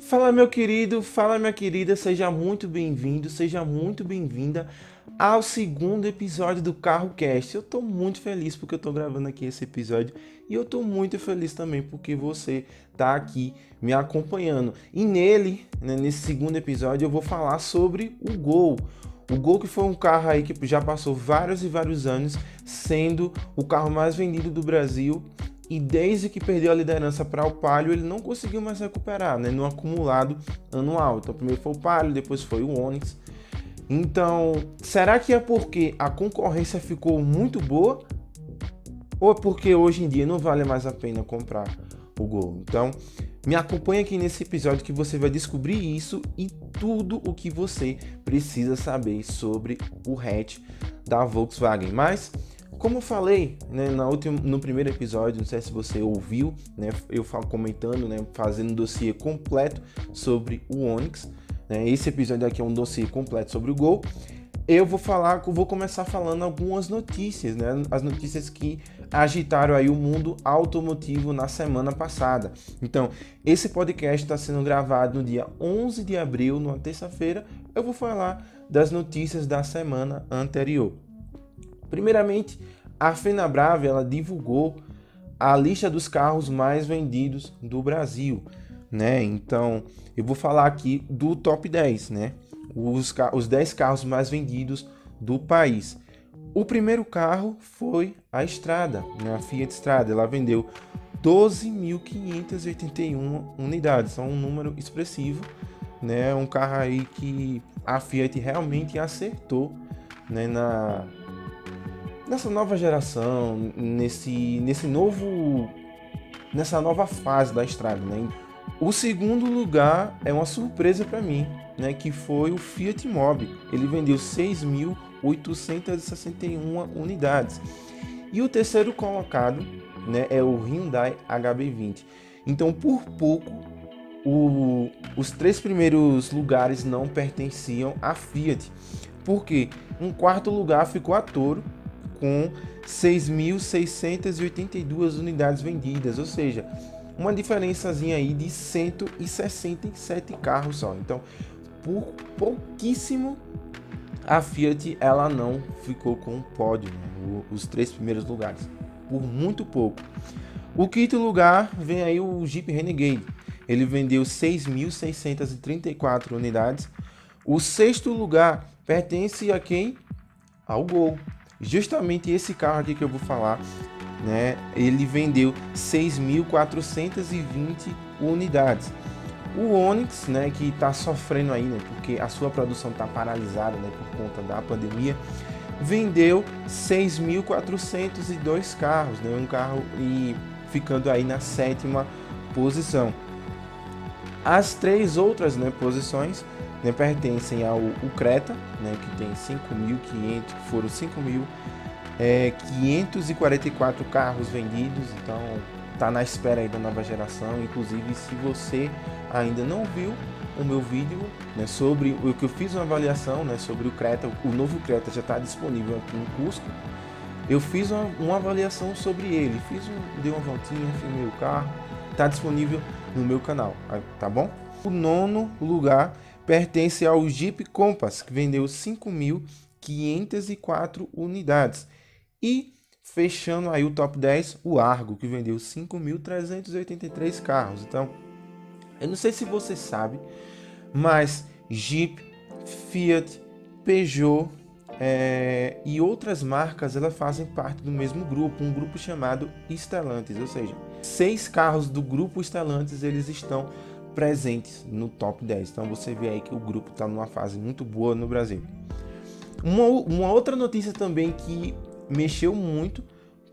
Fala meu querido, fala minha querida, seja muito bem-vindo, seja muito bem-vinda ao segundo episódio do CarroCast. Eu tô muito feliz porque eu tô gravando aqui esse episódio e eu tô muito feliz também porque você tá aqui me acompanhando. E nele, né, nesse segundo episódio, eu vou falar sobre o Gol. O Gol que foi um carro aí que já passou vários e vários anos sendo o carro mais vendido do Brasil. E desde que perdeu a liderança para o Palio, ele não conseguiu mais recuperar, né, no acumulado anual. Então, primeiro foi o Palio, depois foi o Onix. Então, será que é porque a concorrência ficou muito boa? Ou é porque hoje em dia não vale mais a pena comprar o Gol? Então, me acompanha aqui nesse episódio que você vai descobrir isso e tudo o que você precisa saber sobre o hatch da Volkswagen. Mas como eu falei, né, no primeiro episódio, não sei se você ouviu, né, eu comentando, né, fazendo um dossiê completo sobre o Onix. Né, esse episódio aqui é um dossiê completo sobre o Gol. Eu vou começar falando algumas notícias, né, as notícias que agitaram aí o mundo automotivo na semana passada. Então, esse podcast está sendo gravado no dia 11 de abril, numa terça-feira. Eu vou falar das notícias da semana anterior. Primeiramente, a Fenabrave ela divulgou a lista dos carros mais vendidos do Brasil, né? Então, eu vou falar aqui do top 10, né? Os 10 carros mais vendidos do país. O primeiro carro foi a Strada, né? A Fiat Strada. Ela vendeu 12.581 unidades, é um número expressivo, né? Um carro aí que a Fiat realmente acertou, né? Nessa nova geração, nessa nova fase da Strada, né? O segundo lugar é uma surpresa para mim, né? Que foi o Fiat Mobi. Ele vendeu 6.861 unidades. E o terceiro colocado, né, é o Hyundai HB20. Então, por pouco, os três primeiros lugares não pertenciam à Fiat. Porque em quarto lugar ficou a Toro, com 6.682 unidades vendidas, ou seja, uma diferençazinha aí de 167 carros só. Então, por pouquíssimo, a Fiat ela não ficou com o pódio, né? Os três primeiros lugares, por muito pouco. O quinto lugar vem aí o Jeep Renegade, ele vendeu 6.634 unidades. O sexto lugar pertence a quem? Ao Gol. Justamente esse carro aqui que eu vou falar, né, ele vendeu 6.420 unidades. O Onix, né, que está sofrendo aí, né, porque a sua produção está paralisada, né, por conta da pandemia, vendeu 6.402 carros, né, um carro e ficando aí na sétima posição. As três outras, né, posições, né, pertencem ao Creta, né, que tem 5.500, foram 5.544 carros vendidos. Então tá na espera aí da nova geração. Inclusive, se você ainda não viu o meu vídeo, né, sobre o que eu fiz uma avaliação, né, sobre o Creta, o novo Creta já está disponível aqui no Cusco. Eu fiz uma avaliação sobre ele, dei uma voltinha, filmei o carro, está disponível no meu canal, tá bom? O nono lugar pertence ao Jeep Compass, que vendeu 5.504 unidades. E fechando aí o top 10, o Argo, que vendeu 5.383 carros. Então, eu não sei se você sabe, mas Jeep, Fiat, Peugeot e outras marcas, elas fazem parte do mesmo grupo, um grupo chamado Stellantis, ou seja, 6 carros do grupo Stellantis, eles estão presentes no top 10. Então você vê aí que o grupo está numa fase muito boa no Brasil. Uma outra notícia também que mexeu muito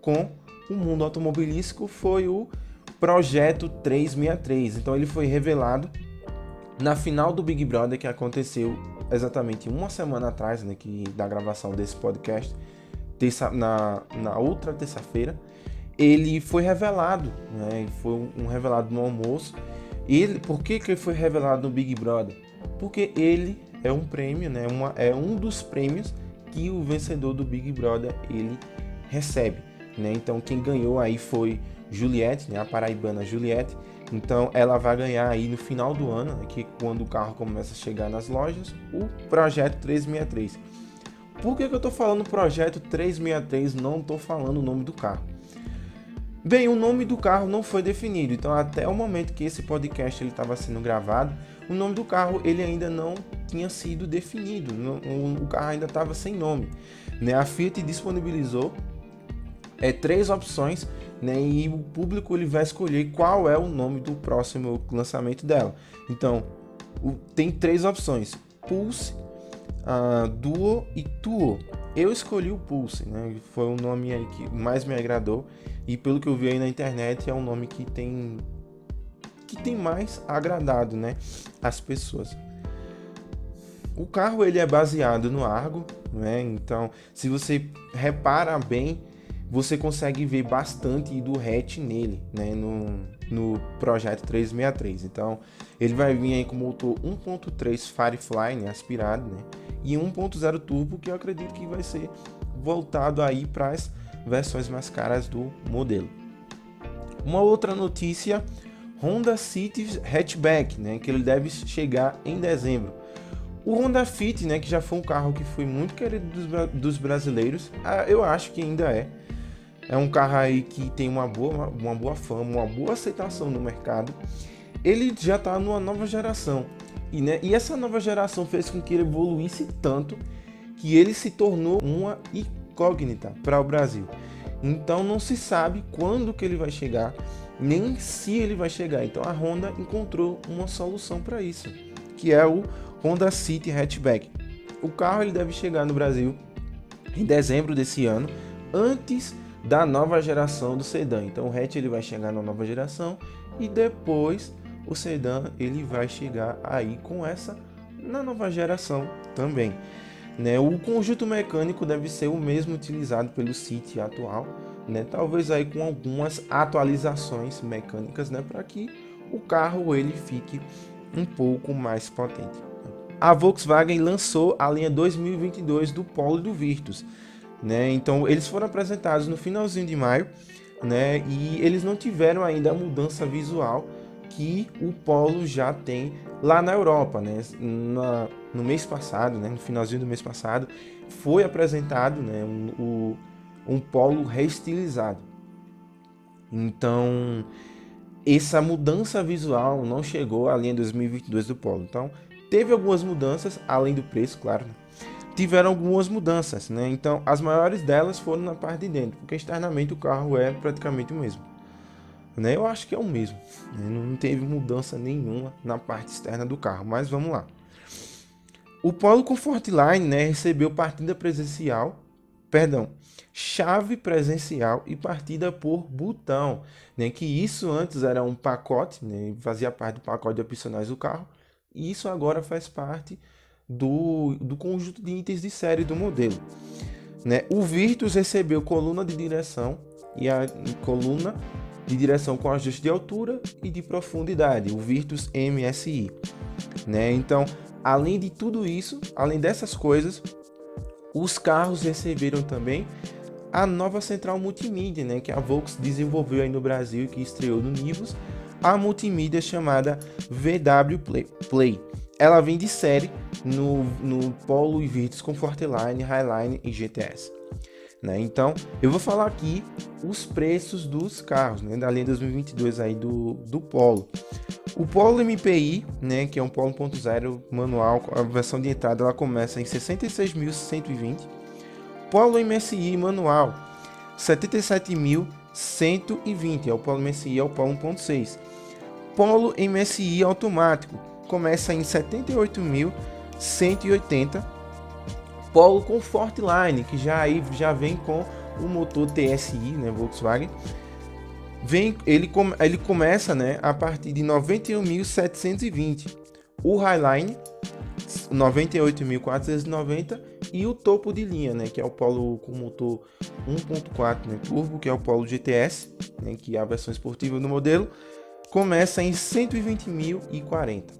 com o mundo automobilístico foi o Projeto 363. Então ele foi revelado na final do Big Brother, que aconteceu exatamente uma semana atrás, né, da gravação desse podcast, na outra terça-feira. Ele foi revelado, né, foi revelado no almoço. Por que ele foi revelado no Big Brother? Porque ele é um prêmio, né, é um dos prêmios que o vencedor do Big Brother ele recebe, né? Então quem ganhou aí foi Juliette, né, a paraibana Juliette, Então ela vai ganhar aí no final do ano, né, que é quando o carro começa a chegar nas lojas, o projeto 363. Por que eu estou falando projeto 363, não estou falando o nome do carro? Bem, o nome do carro não foi definido, então até o momento que esse podcast estava sendo gravado, o nome do carro ele ainda não tinha sido definido, o carro ainda estava sem nome, né? A Fiat disponibilizou 3 opções, né? E o público ele vai escolher qual é o nome do próximo lançamento dela. Então, tem 3 opções: Pulse, Duo e Tuo. Eu escolhi o Pulse, né? Foi o nome aí que mais me agradou. E pelo que eu vi aí na internet, é um nome que tem mais agradado, né, as pessoas. O carro ele é baseado no Argo, né? Então, se você repara bem, você consegue ver bastante do hatch nele, né, no projeto 363. Então, ele vai vir aí com motor 1.3 Firefly, né, aspirado, né, e 1.0 turbo, que eu acredito que vai ser voltado aí para as versões mais caras do modelo. Uma outra notícia: Honda City Hatchback, né, que ele deve chegar em dezembro. O Honda Fit, né, que já foi um carro que foi muito querido dos brasileiros, eu acho que ainda é um carro aí que tem uma boa fama, uma boa aceitação no mercado. Ele já está numa nova geração e essa nova geração fez com que ele evoluísse tanto que ele se tornou uma incógnita para o Brasil. Então não se sabe quando que ele vai chegar, nem se ele vai chegar. Então a Honda encontrou uma solução para isso, que é o Honda City Hatchback. O carro ele deve chegar no Brasil em dezembro desse ano, antes da nova geração do sedã. Então o hatch ele vai chegar na nova geração e depois o sedã ele vai chegar aí com essa na nova geração também, né? O conjunto mecânico deve ser o mesmo utilizado pelo City atual, né? Talvez aí com algumas atualizações mecânicas, né, para que o carro ele fique um pouco mais potente. A Volkswagen lançou a linha 2022 do Polo e do Virtus, né? Então eles foram apresentados no finalzinho de maio, né? E eles não tiveram ainda a mudança visual que o Polo já tem lá na Europa, né? No mês passado, né? No finalzinho do mês passado, foi apresentado, né, um Polo reestilizado. Então essa mudança visual não chegou à linha 2022 do Polo. Então teve algumas mudanças, além do preço, claro, né? Tiveram algumas mudanças, né? Então as maiores delas foram na parte de dentro, porque externamente o carro é praticamente o mesmo, né? Eu acho que é o mesmo, né? Não teve mudança nenhuma na parte externa do carro, mas vamos lá. O Polo Comfortline, né, recebeu chave presencial e partida por botão, né? Que isso antes era um pacote, né? Fazia parte do pacote de opcionais do carro, e isso agora faz parte do conjunto de itens de série do modelo, né? O Virtus recebeu coluna de direção e a coluna de direção com ajuste de altura e de profundidade, o Virtus MSI, né? Então, além de tudo isso, além dessas coisas, os carros receberam também a nova central multimídia, né, que a Volks desenvolveu aí no Brasil e que estreou no Nivus, a multimídia chamada VW Play. Ela vem de série no Polo e Virtus Comfortline, Highline e GTS, né? Então, eu vou falar aqui os preços dos carros, né, da linha 2022 aí do Polo. O Polo MPI, né, que é um Polo 1.0 manual, a versão de entrada ela começa em 66.120. Polo MSI manual, 77.120, é o Polo MSI, é o Polo 1.6. Polo MSI automático começa em 78.180. Polo Comfortline, que já vem com o motor TSI, né, Volkswagen, ele começa, né, a partir de 91.720. O Highline 98.490 e o topo de linha, né, que é o Polo com motor 1.4, né, turbo, que é o Polo GTS, né, que é a versão esportiva do modelo, começa em 120.040.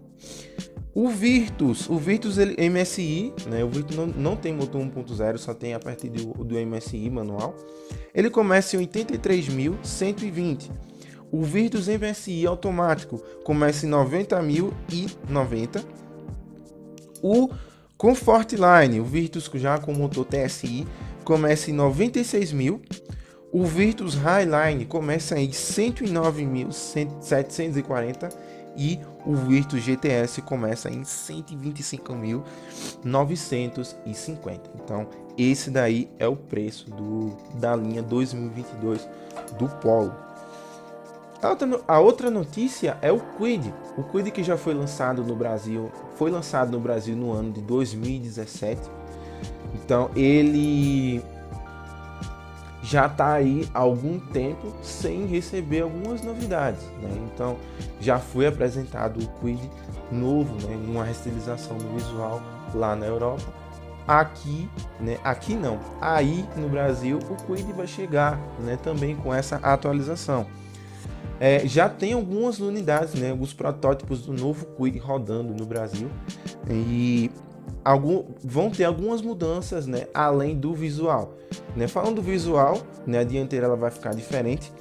O Virtus ele, MSI, né, o Virtus não tem motor 1.0, só tem a partir do MSI manual. Ele começa em 83.120. O Virtus MSI automático começa em 90.090. O Comfortline, o Virtus já com motor TSI, começa em 96 mil. O Virtus Highline começa em 109.740 e o Virtus GTS começa em 125.950. Então, esse daí é o preço da linha 2022 do Polo. A outra notícia é o Kwid. O Kwid que já foi lançado no Brasil, no ano de 2017. Então ele já está aí há algum tempo sem receber algumas novidades, né? Então já foi apresentado o Kwid novo, né, uma restilização no visual lá na Europa. Aqui não, aí no Brasil o Kwid vai chegar, né, também com essa atualização. Já tem algumas unidades, né, alguns protótipos do novo Kwid rodando no Brasil e vão ter algumas mudanças, né, além do visual, né? Falando do visual, né, a dianteira ela vai ficar diferente.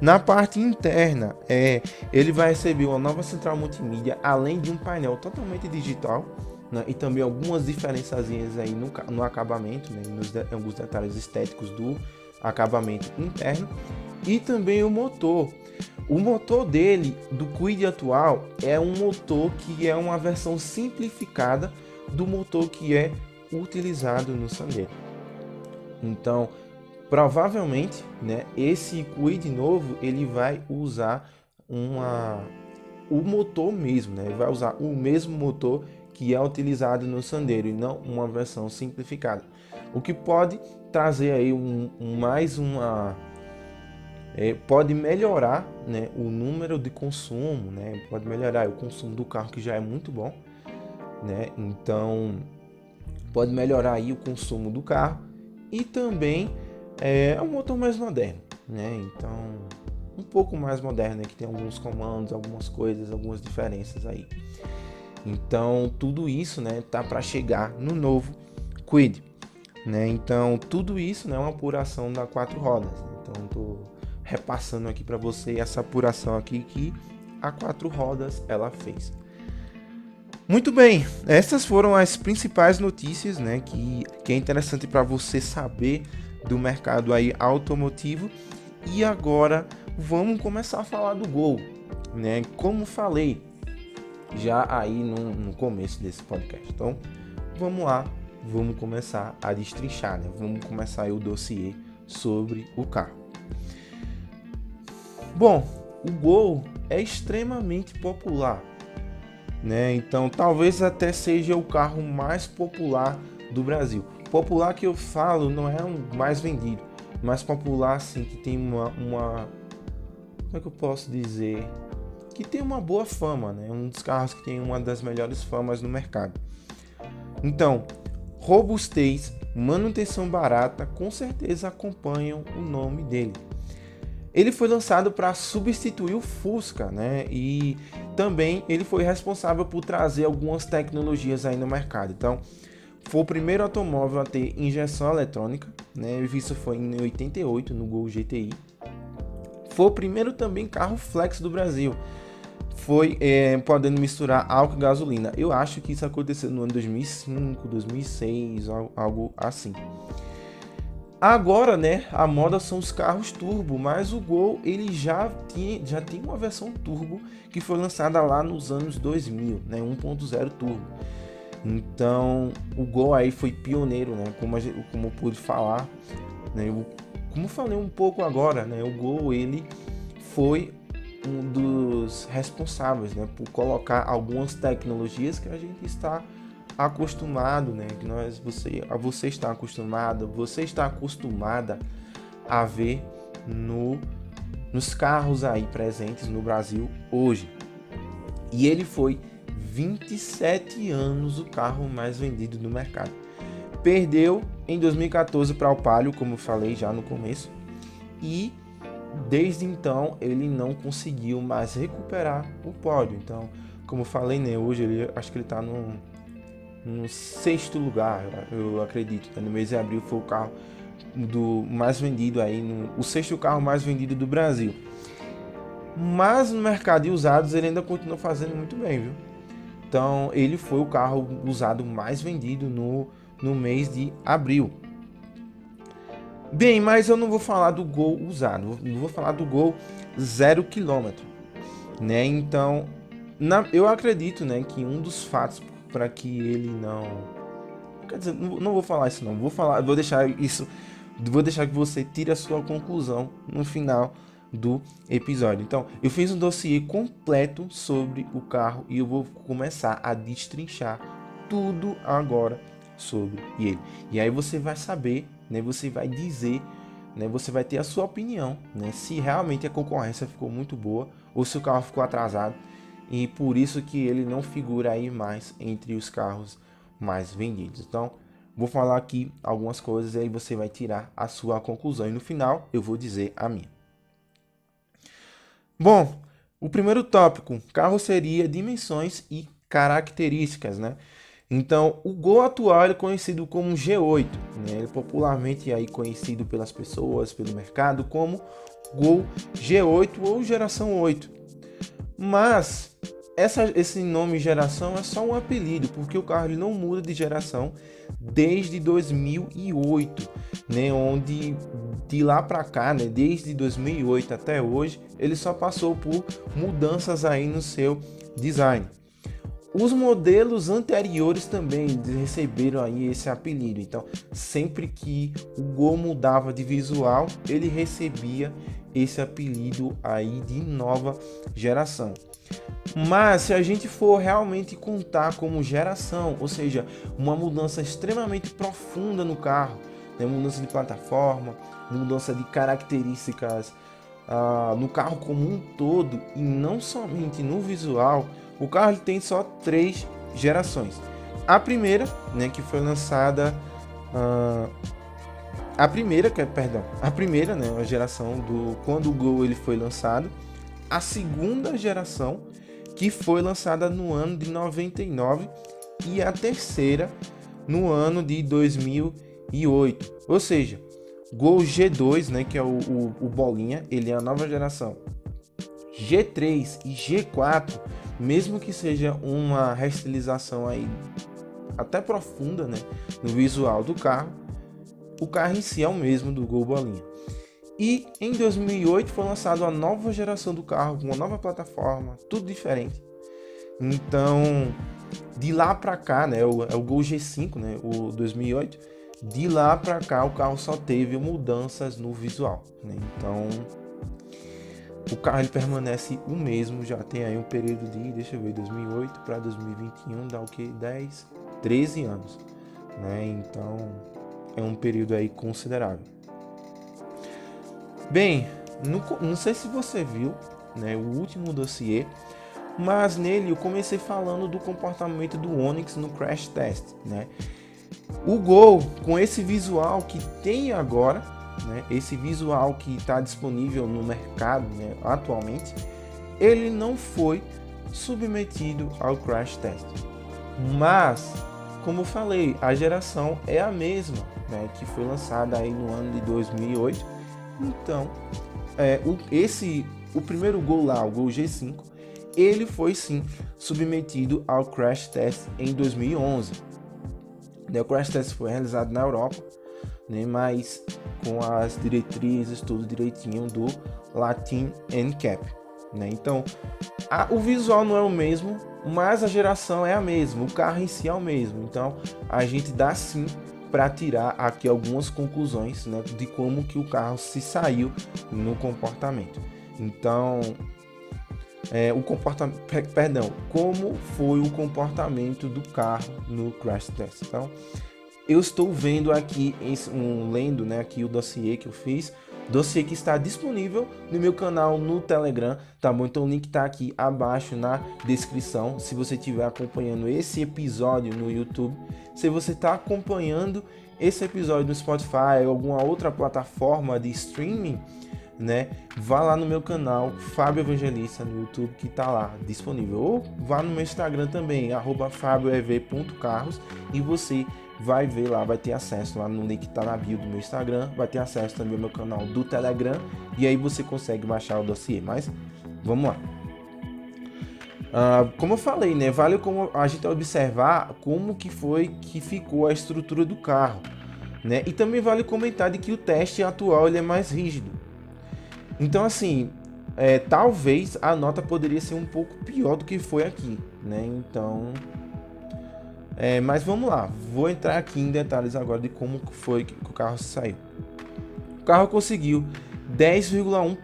Na parte interna, ele vai receber uma nova central multimídia, além de um painel totalmente digital, né, e também algumas diferençazinhas aí no acabamento, né, em alguns detalhes estéticos do acabamento interno. E também o motor. O motor dele, do Kwid atual, é um motor que é uma versão simplificada do motor que é utilizado no Sandero. Então, provavelmente, né, esse Kwid novo ele vai usar o motor mesmo, né? Ele vai usar o mesmo motor que é utilizado no Sandero e não uma versão simplificada. O que pode trazer aí pode melhorar, né, o número de consumo, né? Pode melhorar o consumo do carro que já é muito bom, né? Então pode melhorar aí o consumo do carro e também é um motor mais moderno, né? Então um pouco mais moderno, né? Que tem alguns comandos, algumas coisas, algumas diferenças aí. Então tudo isso, né, tá para chegar no novo Kwid, né? Então tudo isso, né, é uma apuração da 4 rodas. Então tô repassando aqui para você essa apuração aqui que a 4 rodas ela fez. Muito bem, essas foram as principais notícias, né, que é interessante para você saber do mercado aí automotivo. E agora vamos começar a falar do Gol, né? Como falei já aí no começo desse podcast. Então vamos lá, vamos começar a destrinchar, né? Vamos começar aí o dossiê sobre o carro. Bom, o Gol é extremamente popular, né? Então talvez até seja o carro mais popular do Brasil. Popular que eu falo não é o mais vendido, mas popular assim que tem uma como é que eu posso dizer? Que tem uma boa fama, né? Um dos carros que tem uma das melhores famas no mercado. Então, robustez, manutenção barata, com certeza acompanham o nome dele. Ele foi lançado para substituir o Fusca, né? E também ele foi responsável por trazer algumas tecnologias aí no mercado. Então, foi o primeiro automóvel a ter injeção eletrônica, né? Isso foi em 88 no Gol GTI. Foi o primeiro também carro flex do Brasil. Foi podendo misturar álcool e gasolina. Eu acho que isso aconteceu no ano 2005, 2006, algo assim. Agora, né, a moda são os carros turbo, mas o Gol ele já tem uma versão turbo que foi lançada lá nos anos 2000, né, 1.0 turbo. Então, o Gol aí foi pioneiro, né, como eu pude falar, né, como eu falei um pouco agora, né, o Gol ele foi um dos responsáveis, né, por colocar algumas tecnologias que a gente está acostumado, né, que você está acostumado, você está acostumada a ver nos carros aí presentes no Brasil hoje. E ele foi 27 anos o carro mais vendido do mercado. Perdeu em 2014 para o Palio, como eu falei já no começo, e desde então ele não conseguiu mais recuperar o pódio. Então, como eu falei, né, hoje acho que ele está no 6º lugar, eu acredito. No mês de abril foi o carro mais vendido aí, o 6º carro mais vendido do Brasil. mas no mercado de usados ele ainda continua fazendo muito bem, viu? Então ele foi o carro usado mais vendido no mês de abril. Bem, mas eu não vou falar do Gol usado, não vou falar do Gol 0 km, né? Então, eu acredito, né, que um dos fatos para que ele não, quer dizer, não vou falar isso não, vou deixar que você tire a sua conclusão no final do episódio. Então, eu fiz um dossiê completo sobre o carro e eu vou começar a destrinchar tudo agora sobre ele. E aí você vai saber, né, você vai dizer, né, você vai ter a sua opinião, né, se realmente a concorrência ficou muito boa ou se o carro ficou atrasado e por isso que ele não figura aí mais entre os carros mais vendidos. Então, vou falar aqui algumas coisas e aí você vai tirar a sua conclusão e no final eu vou dizer a minha. Bom, o primeiro tópico, carroceria, dimensões e características, né? Então, o Gol atual é conhecido como G8, né? Ele é popularmente aí conhecido pelas pessoas, pelo mercado, como Gol G8 ou geração 8. Mas esse nome geração é só um apelido, porque o carro ele não muda de geração desde 2008, né? Onde de lá para cá, né? Desde 2008 até hoje, ele só passou por mudanças aí no seu design. Os modelos anteriores também receberam aí esse apelido. Então, sempre que o Gol mudava de visual, ele recebia esse apelido aí de nova geração. Mas se a gente for realmente contar como geração, ou seja, uma mudança extremamente profunda no carro, né? Mudança de plataforma, mudança de características no carro como um todo e não somente no visual, o carro tem só 3 gerações. A primeira, né, que foi lançada a primeira, né, a geração do quando o Gol ele foi lançado. A segunda geração, que foi lançada no ano de 99, e a terceira no ano de 2008. Ou seja, Gol G2, né, que é o bolinha, ele é a nova geração. G3 e G4, mesmo que seja uma restilização aí até profunda, né, no visual do carro, o carro em si é o mesmo do Gol bolinha. E em 2008 foi lançada a nova geração do carro, com uma nova plataforma, tudo diferente. Então, de lá para cá, né, é o Gol G5, né, o 2008, de lá para cá o carro só teve mudanças no visual, né? Então, o carro ele permanece o mesmo, já tem aí um período de, deixa eu ver, 2008 para 2021, dá o que? 10, 13 anos, né? Então, é um período aí considerável. Bem, não sei se você viu, né, o último dossiê, mas nele eu comecei falando do comportamento do Onix no crash test, né? O Gol, com esse visual que tem agora, né, esse visual que está disponível no mercado, né, atualmente, ele não foi submetido ao crash test. Mas, como eu falei, a geração é a mesma, né, que foi lançada aí no ano de 2008. Então, o primeiro Gol lá, o Gol G5, ele foi sim submetido ao crash test em 2011. O crash test foi realizado na Europa, né, mas com as diretrizes tudo direitinho do Latin NCAP, né? Então, o visual não é o mesmo, mas a geração é a mesma, o carro em si é o mesmo. Então, a gente dá sim para tirar aqui algumas conclusões, né, de como que o carro se saiu no comportamento. Então, como foi o comportamento do carro no crash test. Então, eu estou vendo aqui, lendo, né, aqui o dossiê que eu fiz, dossiê que está disponível no meu canal no Telegram, tá bom? Então o link está aqui abaixo na descrição, se você estiver acompanhando esse episódio no YouTube. Se você está acompanhando esse episódio no Spotify ou alguma outra plataforma de streaming, né, vá lá no meu canal Fábio Evangelista no YouTube, que tá lá disponível, ou vá no meu Instagram também @fabioev.carros, e você vai ver lá, vai ter acesso lá no link que tá na bio do meu Instagram, vai ter acesso também ao meu canal do Telegram, e aí você consegue baixar o dossiê. Mas Vamos lá. Como eu falei, né, vale como a gente observar como que foi que ficou a estrutura do carro, né? E também vale comentar de que o teste atual ele é mais rígido. Então, assim, talvez a nota poderia ser um pouco pior do que foi aqui, né? Então, mas vamos lá, vou entrar aqui em detalhes agora de como foi que o carro saiu. O carro conseguiu 10,01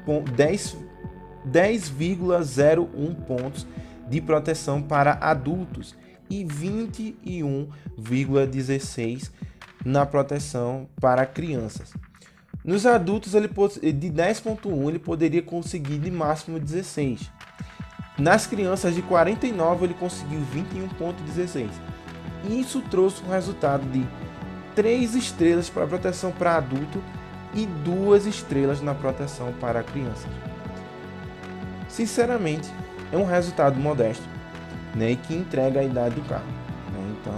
pontos de proteção para adultos e 21,16 na proteção para crianças. Nos adultos, de 10,1 ele poderia conseguir de máximo 16. Nas crianças de 49 ele conseguiu 21,16. Isso trouxe um resultado de 3 estrelas para proteção para adulto e 2 estrelas na proteção para crianças. Sinceramente, é um resultado modesto, né, e que entrega a idade do carro, né? Então,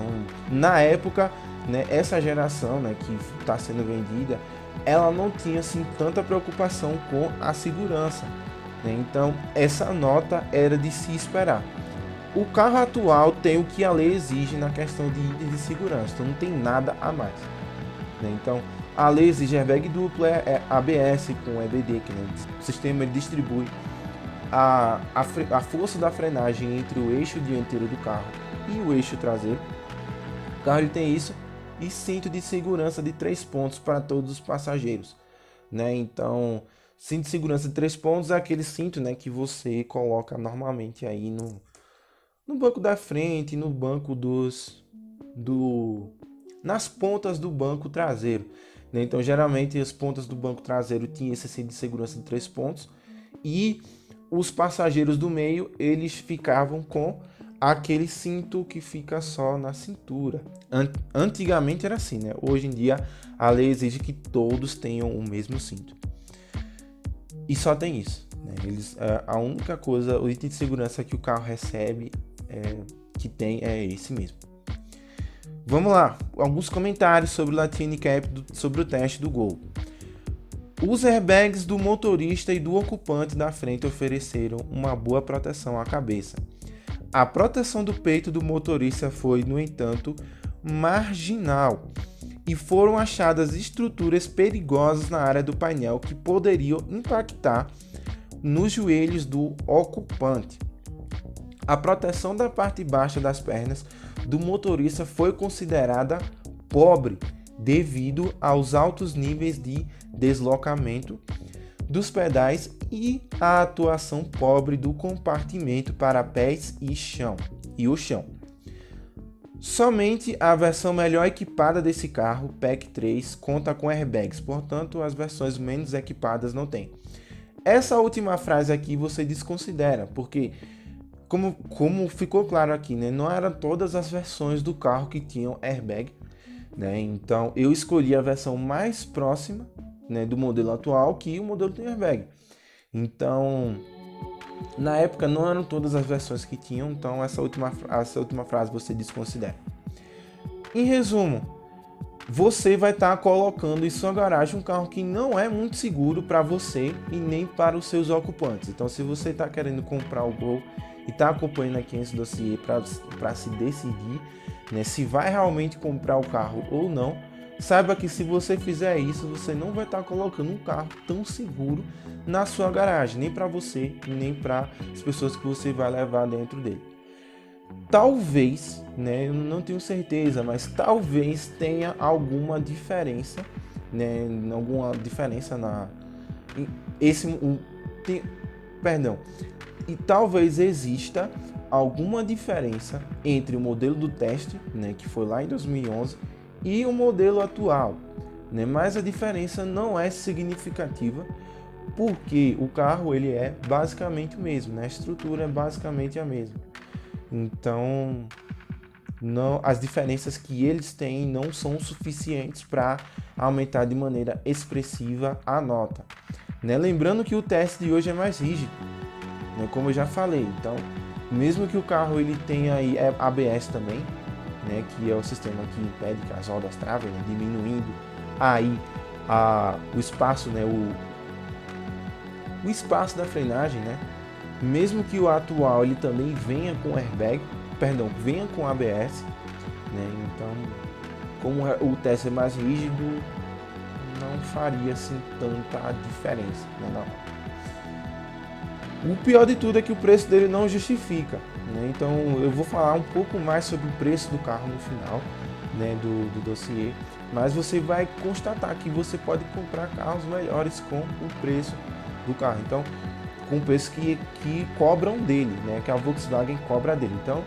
na época, né, essa geração, né, que está sendo vendida, ela não tinha assim tanta preocupação com a segurança, né? Então, essa nota era de se esperar. O carro atual tem o que a lei exige na questão de itens de segurança, então não tem nada a mais, né? Então, a lei exige airbag duplo, ABS com EBD, que, né, o sistema ele distribui a força da frenagem entre o eixo dianteiro do carro e o eixo traseiro. O carro ele tem isso, e cinto de segurança de 3 pontos para todos os passageiros, né? Então, cinto de segurança de 3 pontos é aquele cinto, né, que você coloca normalmente aí no banco da frente, no banco nas pontas do banco traseiro, né? Então, geralmente as pontas do banco traseiro tinham esse cinto de segurança de 3 pontos e os passageiros do meio, eles ficavam com aquele cinto que fica só na cintura. Antigamente era assim, né? Hoje em dia a lei exige que todos tenham o mesmo cinto. E só tem isso, né? A única coisa, o item de segurança que o carro recebe que tem é esse mesmo. Vamos lá, alguns comentários sobre o Latine Cap, sobre o teste do Gol. Os airbags do motorista e do ocupante da frente ofereceram uma boa proteção à cabeça. A proteção do peito do motorista foi, no entanto, marginal e foram achadas estruturas perigosas na área do painel que poderiam impactar nos joelhos do ocupante. A proteção da parte baixa das pernas do motorista foi considerada pobre devido aos altos níveis de deslocamento dos pedais e a atuação pobre do compartimento para pés e o chão. Somente a versão melhor equipada desse carro, PEC 3, conta com airbags, portanto as versões menos equipadas não têm. Essa última frase aqui você desconsidera, porque como ficou claro aqui, né, não eram todas as versões do carro que tinham airbag, né? Então eu escolhi a versão mais próxima, né, do modelo atual, que o modelo tem airbag. Então, na época não eram todas as versões que tinham, então essa última frase você desconsidera. Em resumo, você vai estar colocando em sua garagem um carro que não é muito seguro para você e nem para os seus ocupantes. Então, se você está querendo comprar o Gol e está acompanhando aqui esse dossiê para se decidir, né, se vai realmente comprar o carro ou não, saiba que se você fizer isso, você não vai estar colocando um carro tão seguro na sua garagem, nem para você, nem para as pessoas que você vai levar dentro dele. Talvez, né, eu não tenho certeza, mas talvez tenha alguma diferença, né, e talvez exista alguma diferença entre o modelo do teste, né, que foi lá em 2011, e o modelo atual, né? Mas a diferença não é significativa, porque o carro ele é basicamente o mesmo, né? A estrutura é basicamente a mesma. Então, as diferenças que eles têm não são suficientes para aumentar de maneira expressiva a nota, né? Lembrando que o teste de hoje é mais rígido, né? Como eu já falei. Então, mesmo que o carro ele tenha aí ABS também, né, que é o sistema que impede que as rodas travem, né, diminuindo aí o espaço, né, o espaço da frenagem, né? mesmo que o atual ele também venha com airbag, perdão, venha com ABS, né? Então, como o teste é mais rígido, não faria assim tanta diferença, né? Não. O pior de tudo é que o preço dele não justifica, né? Então eu vou falar um pouco mais sobre o preço do carro no final, né, do dossiê, mas você vai constatar que você pode comprar carros melhores com o preço do carro, então com o preço que cobram dele, né, que a Volkswagen cobra dele. Então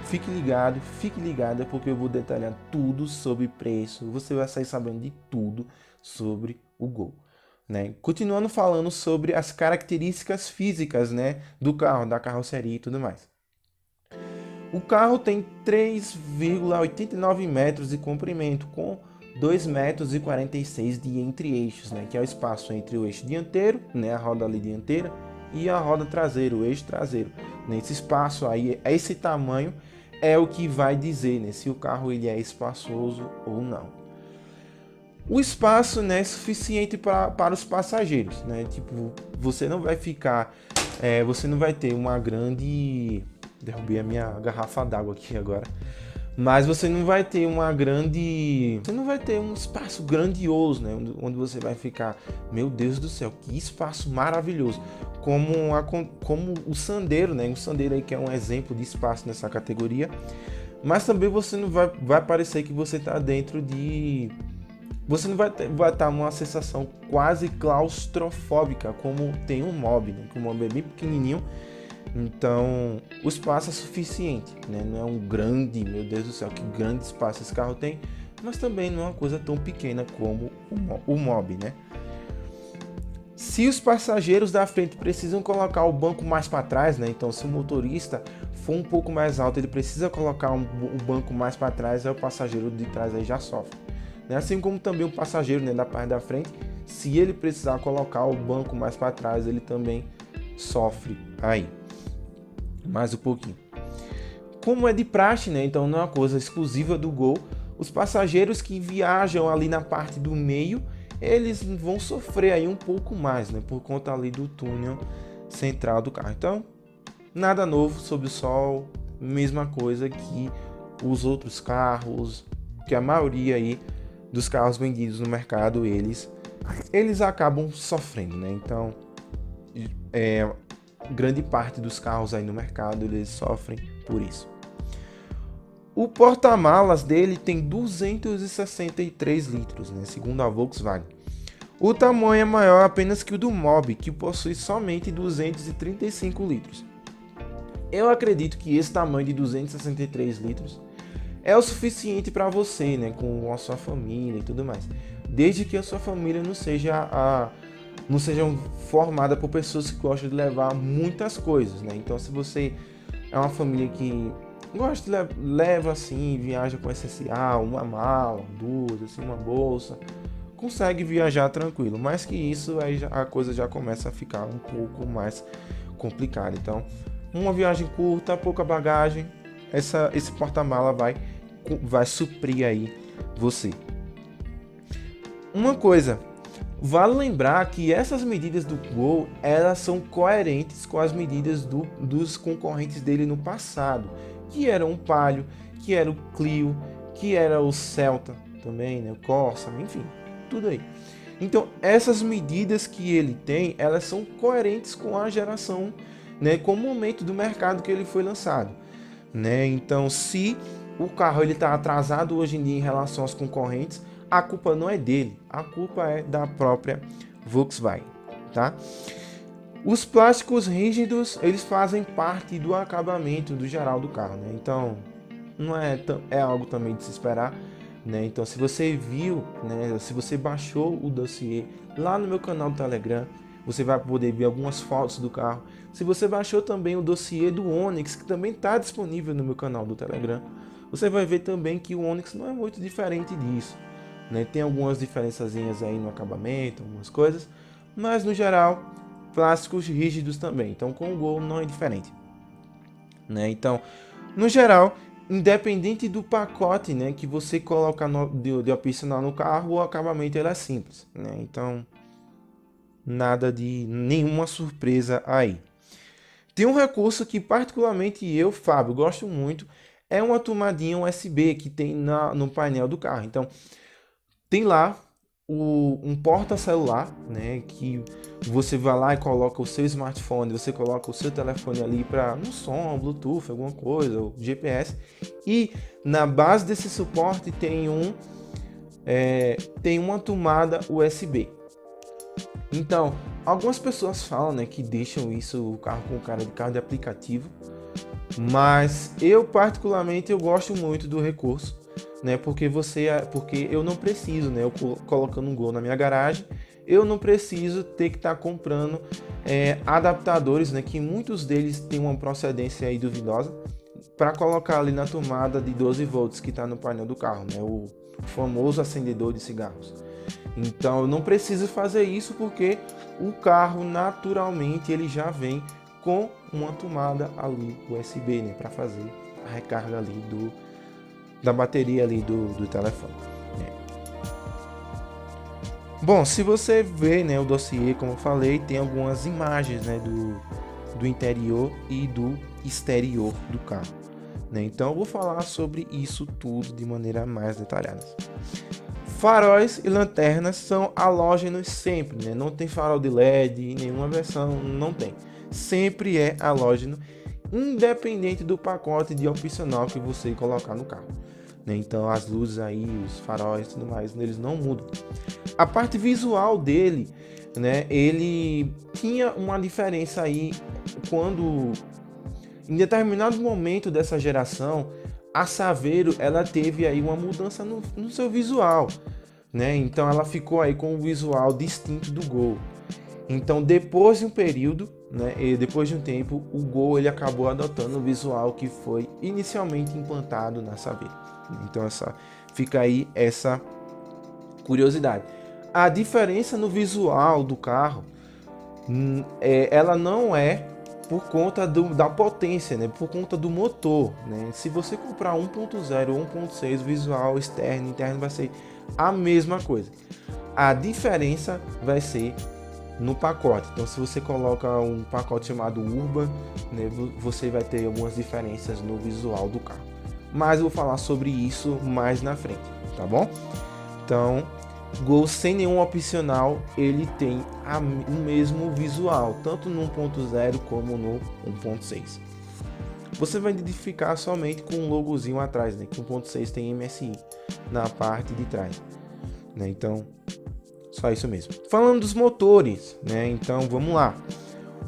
fique ligada porque eu vou detalhar tudo sobre preço, você vai sair sabendo de tudo sobre o Gol. Né? Continuando falando sobre as características físicas, né, do carro, da carroceria e tudo mais. O carro tem 3,89 metros de comprimento, com 2,46 metros de entre-eixos, né, que é o espaço entre o eixo dianteiro, né, a roda ali dianteira, e a roda traseira, o eixo traseiro. Nesse espaço aí, esse tamanho é o que vai dizer, né, se o carro ele é espaçoso ou não. O espaço, né, é suficiente para os passageiros, né? Tipo, você não vai ficar, você não vai ter uma grande, derrubei a minha garrafa d'água aqui agora, mas você não vai ter você não vai ter um espaço grandioso, né? Onde você vai ficar, meu Deus do céu, que espaço maravilhoso, como o Sandero, né? O Sandero aí que é um exemplo de espaço nessa categoria, mas também você não vai parecer que você está dentro de Você não vai estar numa sensação quase claustrofóbica, como tem um Mob, né? Que o Mob é bem pequenininho, então o espaço é suficiente, né? Não é um grande, meu Deus do céu, que grande espaço esse carro tem, mas também não é uma coisa tão pequena como o Mob, né? Se os passageiros da frente precisam colocar o banco mais para trás, né? Então se o motorista for um pouco mais alto, ele precisa colocar o banco mais para trás, aí o passageiro de trás aí já sofre. Assim como também o passageiro, né, da parte da frente, se ele precisar colocar o banco mais para trás, ele também sofre aí. Mais um pouquinho. Como é de praxe, né, então não é uma coisa exclusiva do Gol, os passageiros que viajam ali na parte do meio, eles vão sofrer aí um pouco mais, né, por conta ali do túnel central do carro. Então, nada novo sob o sol, mesma coisa que os outros carros, que a maioria aí dos carros vendidos no mercado, eles acabam sofrendo, né? Então, grande parte dos carros aí no mercado, eles sofrem por isso. O porta-malas dele tem 263 litros, né? Segundo a Volkswagen. O tamanho é maior apenas que o do Mob, que possui somente 235 litros. Eu acredito que esse tamanho de 263 litros é o suficiente para você, né, com a sua família e tudo mais, desde que a sua família não seja formada por pessoas que gostam de levar muitas coisas, né? Então, se você é uma família que gosta de leva assim, viaja com essencial, uma mala, duas, assim, uma bolsa, consegue viajar tranquilo. Mais que isso, aí a coisa já começa a ficar um pouco mais complicada. Então, uma viagem curta, pouca bagagem, esse porta-mala vai suprir aí você. Uma coisa, vale lembrar que essas medidas do Gol, elas são coerentes com as medidas dos concorrentes dele no passado, que era o Palio, que era o Clio, que era o Celta também, né, o Corsa, enfim, tudo aí. Então, essas medidas que ele tem, elas são coerentes com a geração, né, com o momento do mercado que ele foi lançado, né? Então, se o carro ele está atrasado hoje em dia em relação aos concorrentes, a culpa não é dele, a culpa é da própria Volkswagen, tá? Os plásticos rígidos, eles fazem parte do acabamento do geral do carro, né? Então, não é algo também de se esperar, né? Então, se você viu, né, se você baixou o dossiê lá no meu canal do Telegram, você vai poder ver algumas fotos do carro. Se você baixou também o dossiê do Onix, que também está disponível no meu canal do Telegram, você vai ver também que o Onix não é muito diferente disso, né? Tem algumas diferençazinhas aí no acabamento, algumas coisas, mas no geral, plásticos rígidos também. Então, com o Gol não é diferente, né? Então, no geral, independente do pacote, né, que você coloca de opcional no carro, o acabamento ele é simples, né? Então, nada de nenhuma surpresa aí. Tem um recurso que particularmente eu, Fábio, gosto muito, é uma tomadinha USB que tem no painel do carro. Então, tem lá um porta-celular, né, que você vai lá e coloca o seu smartphone, você coloca o seu telefone ali para um som, Bluetooth, alguma coisa, ou GPS. E na base desse suporte tem uma tomada USB. Então, algumas pessoas falam, né, que deixam o carro com cara de carro de aplicativo, mas eu particularmente eu gosto muito do recurso, né, porque eu não preciso, né, eu colocando um Gol na minha garagem, eu não preciso ter que estar comprando adaptadores, né, que muitos deles têm uma procedência aí duvidosa, para colocar ali na tomada de 12 volts que está no painel do carro, né, o famoso acendedor de cigarros. Então eu não preciso fazer isso porque o carro naturalmente ele já vem com uma tomada ali USB, né, para fazer a recarga ali da bateria ali do telefone. Bom, se você ver, né, o dossiê, como eu falei, tem algumas imagens, né, do interior e do exterior do carro, né? Então eu vou falar sobre isso tudo de maneira mais detalhada. Faróis e lanternas são halógenos sempre, né? Não tem farol de LED em nenhuma versão, não tem. Sempre é halógeno, independente do pacote de opcional que você colocar no carro, né? Então as luzes aí, os faróis e tudo mais, eles não mudam. A parte visual dele, né? Ele tinha uma diferença aí quando, em determinado momento dessa geração, a Saveiro ela teve aí uma mudança no seu visual, né? Então ela ficou aí com um visual distinto do Gol. Então depois de um período, né, e depois de um tempo, o Gol ele acabou adotando o visual que foi inicialmente implantado na Saveiro. Então fica aí essa curiosidade. A diferença no visual do carro, ela não é por conta da potência, né? Por conta do motor, né? Se você comprar 1.0 ou 1.6, o visual externo e interno vai ser a mesma coisa. A diferença vai ser no pacote. Então, se você coloca um pacote chamado Urban, né, você vai ter algumas diferenças no visual do carro. Mas eu vou falar sobre isso mais na frente, tá bom? Então, Gol sem nenhum opcional, ele tem o mesmo visual, tanto no 1.0 como no 1.6. Você vai identificar somente com um logozinho atrás, né? Que o 1.6 tem MSI na parte de trás, né? Então, só isso mesmo. Falando dos motores, né? Então, vamos lá.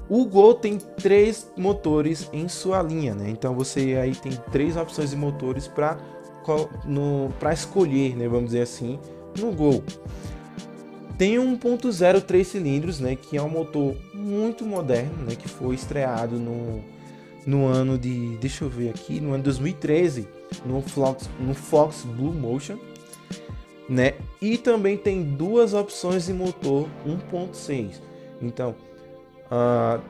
O Gol tem 3 motores em sua linha, né? Então, você aí tem 3 opções de motores para escolher, né? Vamos dizer assim, no Gol. Tem um 1.0 3 cilindros, né, que é um motor muito moderno, né, que foi estreado no ano de, deixa eu ver aqui, no ano de 2013, no Fox Blue Motion, né? E também tem 2 opções de motor 1.6. Então,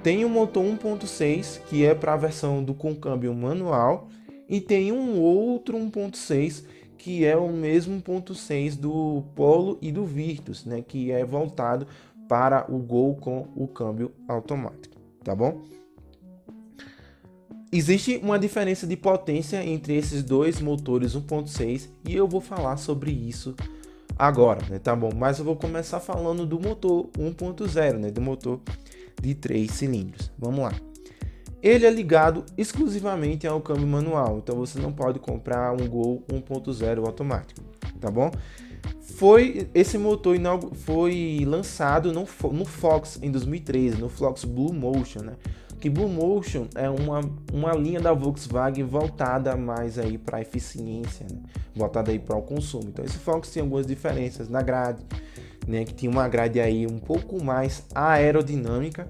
tem um motor 1.6 que é para a versão com câmbio manual e tem um outro 1.6 que é o mesmo 1.6 do Polo e do Virtus, né, que é voltado para o Gol com o câmbio automático, tá bom? Existe uma diferença de potência entre esses dois motores 1.6 e eu vou falar sobre isso agora, né, tá bom? Mas eu vou começar falando do motor 1.0, né, do motor de 3 cilindros. Vamos lá. Ele é ligado exclusivamente ao câmbio manual, então você não pode comprar um Gol 1.0 automático, tá bom? Esse motor foi lançado no Fox em 2013, no Fox Blue Motion, né? Que Blue Motion é uma linha da Volkswagen voltada mais aí para eficiência, né? Voltada aí para o consumo. Então esse Fox tem algumas diferenças na grade, né? Que tinha uma grade aí um pouco mais aerodinâmica,